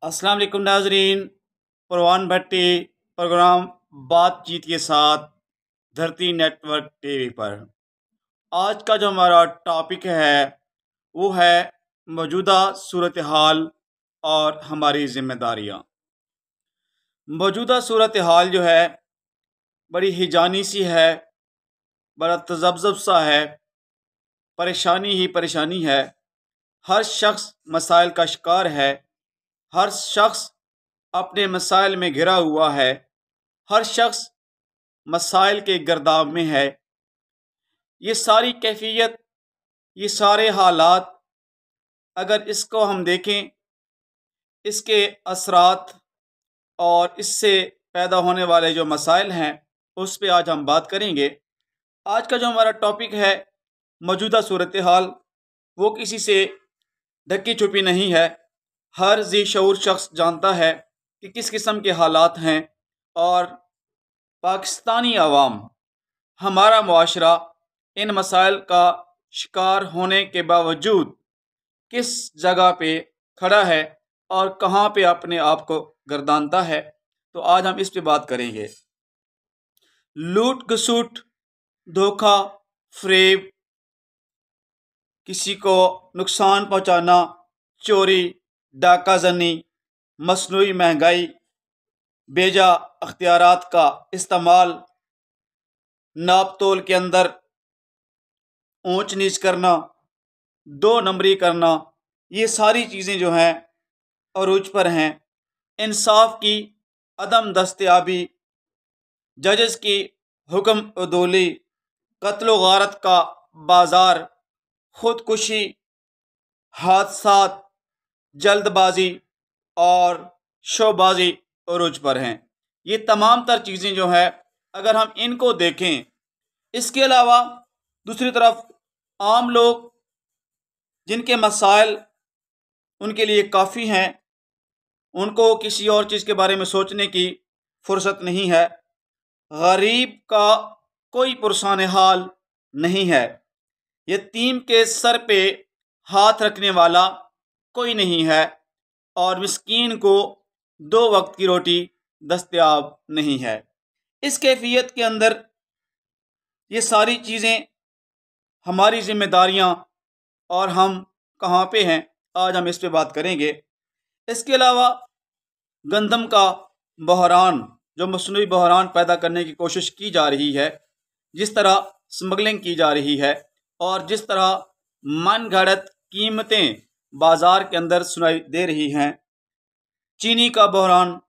अस्सलाम वालेकुम नाजरीन। परवान भट्टी प्रोग्राम बातचीत के साथ धरती नेटवर्क टीवी पर आज का जो हमारा टॉपिक है वो है मौजूदा सूरत हाल और हमारी जिम्मेदारियां। मौजूदा सूरत हाल जो है बड़ी हिजानी सी है, बड़ा तजब्जब सा है, परेशानी ही परेशानी है। हर शख्स मसाइल का शिकार है, हर शख्स अपने मसाइल में घिरा हुआ है, हर शख्स मसाइल के गर्दाव में है। ये सारी कैफियत, ये सारे हालात, अगर इसको हम देखें, इसके असरात और इससे पैदा होने वाले जो मसाइल हैं उस पे आज हम बात करेंगे। आज का जो हमारा टॉपिक है मौजूदा सूरत हाल, वो किसी से ढकी छुपी नहीं है। हर जी शऊर शख्स जानता है कि किस किस्म के हालात हैं और पाकिस्तानी अवाम, हमारा मुआशरा इन मसाइल का शिकार होने के बावजूद किस जगह पे खड़ा है और कहाँ पे अपने आप को गर्दानता है। तो आज हम इस पे बात करेंगे। लूट खसुट, धोखा, फ्रेब, किसी को नुकसान पहुँचाना, चोरी, डाका जनी, मसनूई महंगाई, बेजा अख्तियारात का इस्तेमाल, नाप तोल के अंदर ऊंच नीच करना, दो नंबरी करना, ये सारी चीज़ें जो हैं अरूज पर हैं। इंसाफ की अदम दस्तयाबी, जजेस की हुक्म अदोली, कत्ल गारत का बाजार, खुदकुशी, हादसात, जल्दबाजी और शोबाजी अरूज पर हैं। ये तमाम तर चीज़ें जो हैं अगर हम इनको देखें, इसके अलावा दूसरी तरफ आम लोग जिनके मसाइल उनके लिए काफ़ी हैं, उनको किसी और चीज़ के बारे में सोचने की फुर्सत नहीं है। गरीब का कोई पुरसान हाल नहीं है। यतीम के सर पे हाथ रखने वाला कोई नहीं है और मिस्कीन को दो वक्त की रोटी दस्तयाब नहीं है। इस कैफियत के अंदर ये सारी चीज़ें हमारी जिम्मेदारियां और हम कहाँ पे हैं, आज हम इस पे बात करेंगे। इसके अलावा गंदम का बहरान, जो मसनूई बहरान पैदा करने की कोशिश की जा रही है, जिस तरह स्मगलिंग की जा रही है और जिस तरह मन घड़त कीमतें बाजार के अंदर सुनाई दे रही हैं। चीनी का बहरान,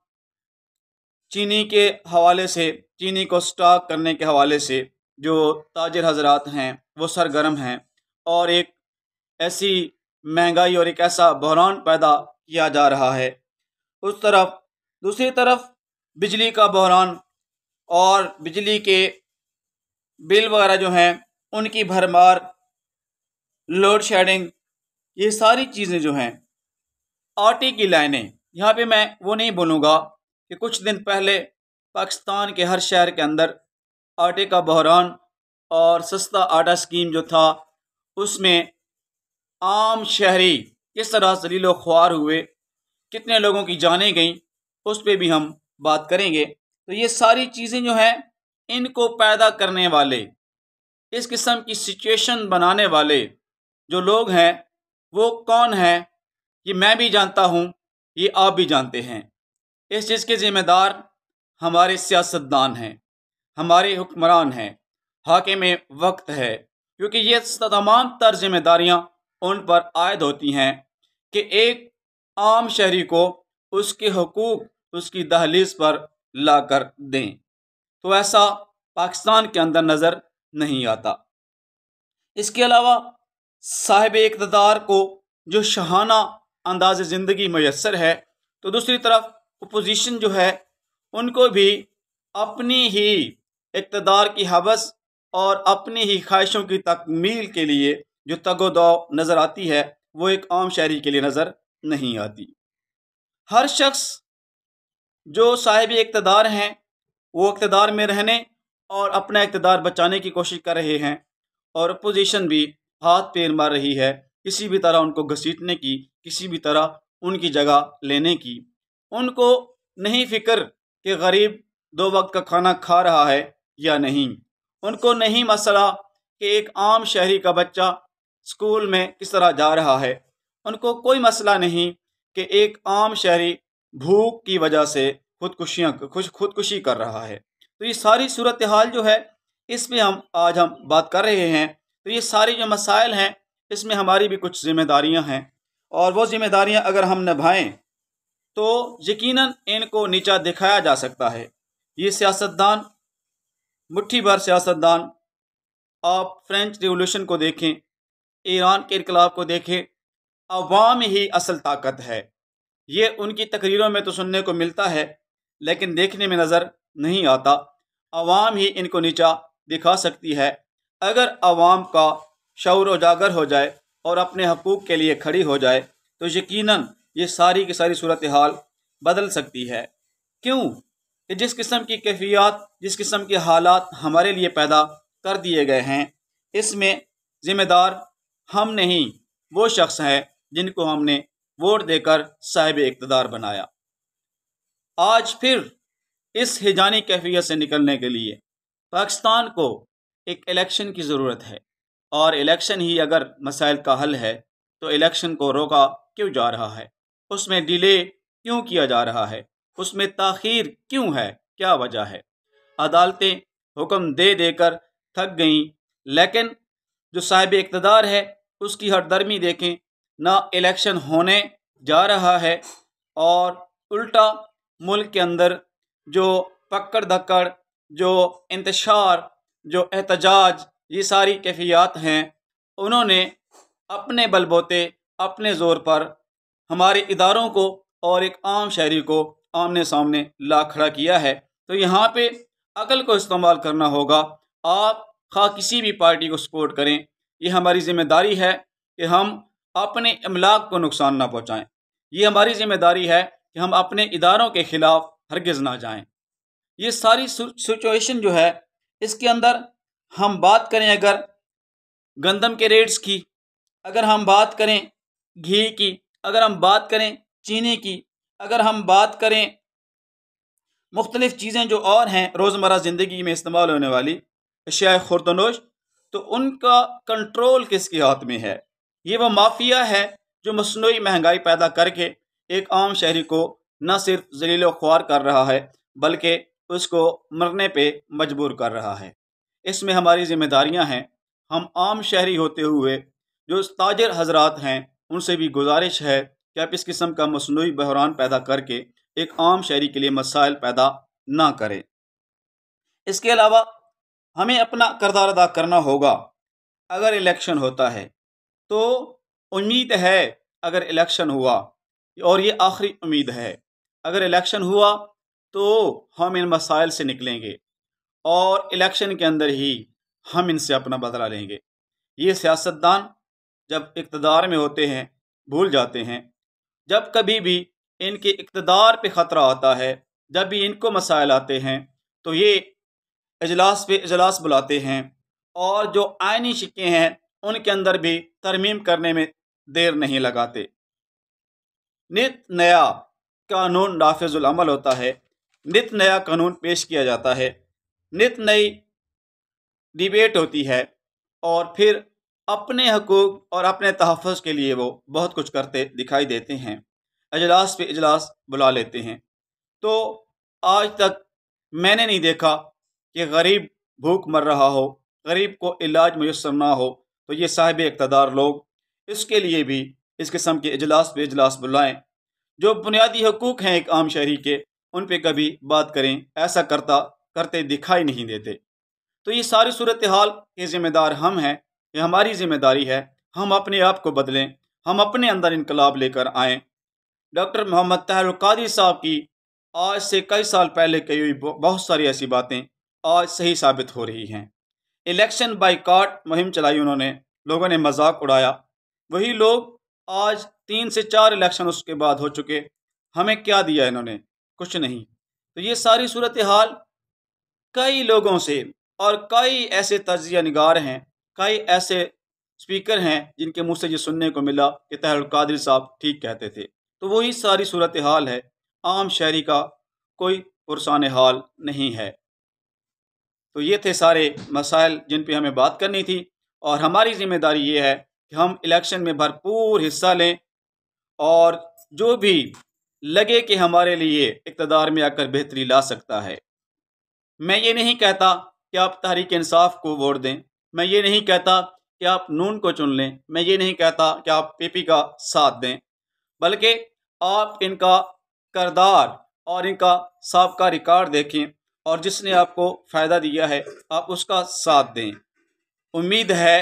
चीनी के हवाले से, चीनी को स्टॉक करने के हवाले से जो ताजिर हजरात हैं वो सरगर्म हैं और एक ऐसी महंगाई और एक ऐसा बहरान पैदा किया जा रहा है। उस तरफ दूसरी तरफ बिजली का बहरान और बिजली के बिल वगैरह जो हैं उनकी भरमार, लोड शेडिंग, ये सारी चीज़ें जो हैं। आटे की लाइनें, यहाँ पे मैं वो नहीं बोलूँगा कि कुछ दिन पहले पाकिस्तान के हर शहर के अंदर आटे का बहरान और सस्ता आटा स्कीम जो था उसमें आम शहरी किस तरह जलीलो ख्वार हुए, कितने लोगों की जानें गईं, उस पर भी हम बात करेंगे। तो ये सारी चीज़ें जो हैं, इनको पैदा करने वाले, इस किस्म की सिचुएशन बनाने वाले जो लोग हैं वो कौन हैं, ये मैं भी जानता हूँ, ये आप भी जानते हैं। इस चीज़ के ज़िम्मेदार हमारे सियासतदान हैं, हमारे हुक्मरान हैं, हाकिम वक्त है, क्योंकि ये तमाम तर जिम्मेदारियाँ उन पर आयद होती हैं कि एक आम शहरी को उसके हुकूक उसकी दहलीज पर ला कर दें। तो ऐसा पाकिस्तान के अंदर नज़र नहीं आता। इसके अलावा साहिब इक़्तिदार को जो शहाना अंदाज़ ज़िंदगी मैसर है, तो दूसरी तरफ अपोजिशन जो है उनको भी अपनी ही इक़्तिदार की हवस और अपनी ही ख्वाहिशों की तकमील के लिए जो तगोदो नज़र आती है वो एक आम शहरी के लिए नज़र नहीं आती। हर शख्स जो साहिब इक़्तिदार हैं वो इक़्तिदार में रहने और अपना इक़्तिदार बचाने की कोशिश कर रहे हैं और अपोजिशन भी हाथ पैर मार रही है किसी भी तरह उनको घसीटने की, किसी भी तरह उनकी जगह लेने की। उनको नहीं फिक्र कि गरीब 2 वक्त का खाना खा रहा है या नहीं। उनको नहीं मसला कि एक आम शहरी का बच्चा स्कूल में किस तरह जा रहा है। उनको कोई मसला नहीं कि एक आम शहरी भूख की वजह से खुदकुशी कर रहा है। तो ये सारी सूरत हाल जो है, इसमें हम बात कर रहे हैं। तो ये सारी जो मसाइल हैं, इसमें हमारी भी कुछ जिम्मेदारियां हैं, और वो जिम्मेदारियां अगर हम निभाएं तो यकीनन इनको नीचा दिखाया जा सकता है। ये सियासतदान, मुट्ठी भर सियासतदान, आप फ्रेंच रिवॉल्यूशन को देखें, ईरान के इनकलाब को देखें, अवाम ही असल ताकत है। ये उनकी तकरीरों में तो सुनने को मिलता है, लेकिन देखने में नज़र नहीं आता। अवाम ही इनको नीचा दिखा सकती है। अगर अवाम का शऊर उजागर हो जाए और अपने हकूक़ के लिए खड़ी हो जाए तो यकीनन ये सारी की सारी सूरत हाल बदल सकती है। क्यों कि जिस किस्म की कैफियत, जिस किस्म के हालात हमारे लिए पैदा कर दिए गए हैं, इसमें ज़िम्मेदार हम नहीं, वो शख्स हैं जिनको हमने वोट देकर साहिब इक़्तिदार बनाया। आज फिर इस हिजानी कैफियत से निकलने के लिए पाकिस्तान को एक इलेक्शन की ज़रूरत है, और इलेक्शन ही अगर मसाइल का हल है तो इलेक्शन को रोका क्यों जा रहा है, उसमें डिले क्यों किया जा रहा है, उसमें ताख़ीर क्यों है, क्या वजह है। अदालतें हुक्म दे देकर थक गईं, लेकिन जो साहिब इक़्तिदार है उसकी हरदर्मी देखें, ना इलेक्शन होने जा रहा है और उल्टा मुल्क के अंदर जो पकड़ धक्कड़, जो इंतशार, जो एहतजाज, ये सारी कैफियत हैं, उन्होंने अपने बलबोते, अपने ज़ोर पर हमारे इदारों को और एक आम शहरी को आमने सामने ला खड़ा किया है। तो यहाँ पे अकल को इस्तेमाल करना होगा। आप खा किसी भी पार्टी को सपोर्ट करें, ये हमारी ज़िम्मेदारी है कि हम अपने इमलाक को नुकसान ना पहुँचाएँ। ये हमारी ज़िम्मेदारी है कि हम अपने इदारों के ख़िलाफ़ हरगिज़ ना जाएं। ये सारी सिचुएशन जो है, इसके अंदर हम बात करें अगर गंदम के रेट्स की, अगर हम बात करें घी की, अगर हम बात करें चीनी की, अगर हम बात करें मुख्तलिफ़ चीज़ें जो और हैं रोज़मर्रा ज़िंदगी में इस्तेमाल होने वाली अशिया खुर्दनोश, तो उनका कंट्रोल किसके हाथ में है? ये वो माफिया है जो मसनूई महंगाई पैदा करके एक आम शहरी को न सिर्फ ज़लील ख्वार कर रहा है, बल्कि उसको मरने पे मजबूर कर रहा है। इसमें हमारी ज़िम्मेदारियां हैं। हम आम शहरी होते हुए जो ताजिर हजरात हैं, उनसे भी गुजारिश है कि आप इस किस्म का मसनूई बहरान पैदा करके एक आम शहरी के लिए मसाइल पैदा ना करें। इसके अलावा हमें अपना किरदार अदा करना होगा। अगर इलेक्शन होता है तो उम्मीद है, अगर इलेक्शन हुआ, और ये आखिरी उम्मीद है, अगर इलेक्शन हुआ तो हम इन मसाइल से निकलेंगे और इलेक्शन के अंदर ही हम इनसे अपना बदला लेंगे। ये सियासतदान जब इक़्तिदार में होते हैं भूल जाते हैं, जब कभी भी इनके इक़्तिदार पे ख़तरा आता है, जब भी इनको मसाइल आते हैं, तो ये इजलास पे इजलास बुलाते हैं और जो आइनी शिक्के हैं उनके अंदर भी तरमीम करने में देर नहीं लगाते। नित नया कानून नाफिजुल अमल होता है, नित नया कानून पेश किया जाता है, नित नई डिबेट होती है, और फिर अपने हकूक़ और अपने तहफ़्फ़ुज़ के लिए वो बहुत कुछ करते दिखाई देते हैं, इजलास पे इजलास बुला लेते हैं। तो आज तक मैंने नहीं देखा कि गरीब भूख मर रहा हो, गरीब को इलाज मुयस्सर ना हो, तो ये साहिब इक़्तिदार लोग इसके लिए भी इस किस्म के इजलास पे इजलास बुलाएं। जो बुनियादी हकूक़ हैं एक आम शहरी के, उन पे कभी बात करें, ऐसा करते दिखाई नहीं देते। तो ये सारी सूरत हाल के ज़िम्मेदार हम हैं। ये हमारी ज़िम्मेदारी है, हम अपने आप को बदलें, हम अपने अंदर इनकलाब लेकर आएँ। डॉक्टर मोहम्मद ताहिर कादरी साहब की आज से कई साल पहले कही हुई बहुत सारी ऐसी बातें आज सही साबित हो रही हैं। इलेक्शन बाइकॉट मुहिम चलाई उन्होंने, लोगों ने मजाक उड़ाया। वही लोग आज 3 से 4 इलेक्शन उसके बाद हो चुके, हमें क्या दिया इन्होंने? कुछ नहीं। तो ये सारी सूरत हाल कई लोगों से, और कई ऐसे तजिया निगार हैं, कई ऐसे स्पीकर हैं जिनके मुँह से ये सुनने को मिला कि ताहिर कादरी साहब ठीक कहते थे। तो वही सारी सूरत हाल है। आम शहरी का कोई पुरसान हाल नहीं है। तो ये थे सारे मसाइल जिन पे हमें बात करनी थी, और हमारी ज़िम्मेदारी ये है कि हम इलेक्शन में भरपूर हिस्सा लें, और जो भी लगे कि हमारे लिए इक़्तिदार में आकर बेहतरी ला सकता है। मैं ये नहीं कहता कि आप तहरीक इंसाफ को वोट दें, मैं ये नहीं कहता कि आप नून को चुन लें, मैं ये नहीं कहता कि आप पीपी का साथ दें, बल्कि आप इनका किरदार और इनका साबका रिकॉर्ड देखें, और जिसने आपको फ़ायदा दिया है आप उसका साथ दें। उम्मीद है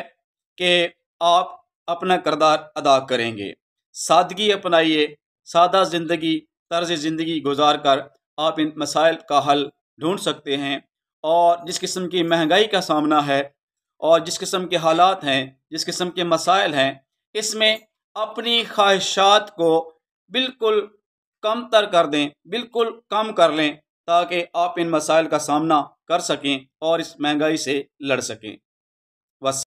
कि आप अपना किरदार अदा करेंगे। सादगी अपनाइए, सादा ज़िंदगी तर्ज़ ज़िंदगी गुजार कर आप इन मसाइल का हल ढूंढ सकते हैं। और जिस किस्म की महंगाई का सामना है, और जिस किस्म के हालात हैं, जिस किस्म के मसाइल हैं, इसमें अपनी ख्वाहिशात को बिल्कुल कम तर कर दें, बिल्कुल कम कर लें, ताकि आप इन मसाइल का सामना कर सकें और इस महंगाई से लड़ सकें। बस।